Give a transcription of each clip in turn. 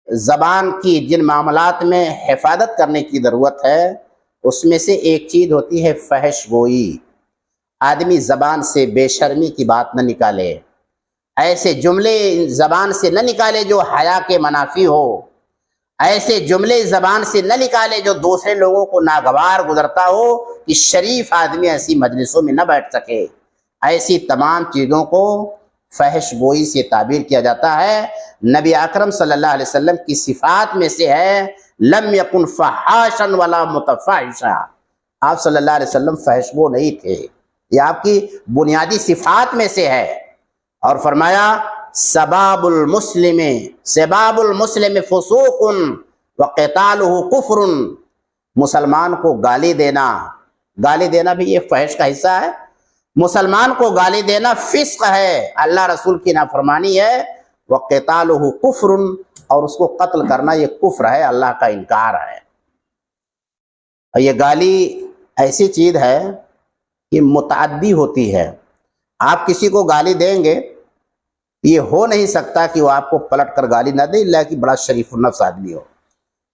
زبان کی جن معاملات میں حفاظت کرنے کی ضرورت ہے اس میں سے ایک چیز ہوتی ہے فحش گوئی۔ آدمی زبان سے بے شرمی کی بات نہ نکالے، ایسے جملے زبان سے نہ نکالے جو حیا کے منافی ہو، ایسے جملے زبان سے نہ نکالے جو دوسرے لوگوں کو ناگوار گزرتا ہو کہ شریف آدمی ایسی مجلسوں میں نہ بیٹھ سکے۔ ایسی تمام چیزوں کو فحش گوئی سے تعبیر کیا جاتا ہے۔ نبی اکرم صلی اللہ علیہ وسلم کی صفات میں سے ہے لم یکن فحاشا ولا متفحشا، آپ صلی اللہ علیہ وسلم فحش گو نہیں تھے، یہ آپ کی بنیادی صفات میں سے ہے۔ اور فرمایا سباب المسلم فسوق وقتالہ کفر، مسلمان کو گالی دینا بھی یہ فحش کا حصہ ہے۔ مسلمان کو گالی دینا فسق ہے، اللہ رسول کی نافرمانی ہے، وقتالہ کفر، اور اس کو قتل کرنا یہ کفر ہے، اللہ کا انکار ہے۔ اور یہ گالی ایسی چیز ہے کہ متعدی ہوتی ہے۔ آپ کسی کو گالی دیں گے، یہ ہو نہیں سکتا کہ وہ آپ کو پلٹ کر گالی نہ دے الا کہ بڑا شریف النفس آدمی ہو۔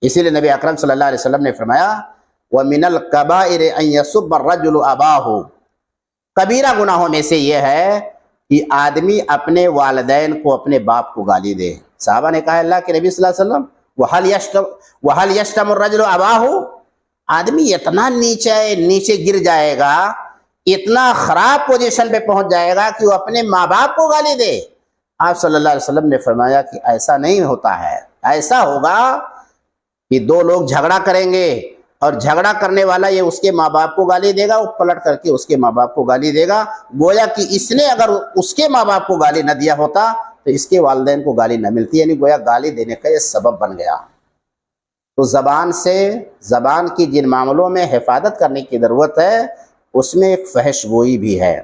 اسی لیے نبی اکرم صلی اللہ علیہ وسلم نے فرمایا وَمِنَ الْكَبَائِرِ أَن يَسُبَّ الرَّجُلُ أَبَاهُ، کبیرہ گناہوں میں سے یہ ہے کہ آدمی اپنے والدین کو، اپنے باپ کو گالی دے۔ صحابہ نے کہا اللہ کے نبی صلی اللہ علیہ وسلم وَهَلْ يَشْتَمُ الرَّجُلُ أَبَاهُ، آدمی اتنا نیچے گر جائے گا، اتنا خراب پوزیشن پہ پہنچ جائے گا کہ وہ اپنے ماں باپ کو گالی دے۔ آپ صلی اللہ علیہ وسلم نے فرمایا کہ ایسا نہیں ہوتا ہے، ایسا ہوگا کہ دو لوگ جھگڑا کریں گے اور جھگڑا کرنے والا یہ اس کے ماں باپ کو گالی دے گا، وہ پلٹ کر کے اس کے ماں باپ کو گالی دے گا، گویا کہ اس نے اگر اس کے ماں باپ کو گالی نہ دیا ہوتا تو اس کے والدین کو گالی نہ ملتی، یعنی گویا گالی دینے کا یہ سبب بن گیا۔ تو زبان کی جن معاملوں میں حفاظت کرنے کی ضرورت ہے اس میں ایک فحش گوئی بھی ہے۔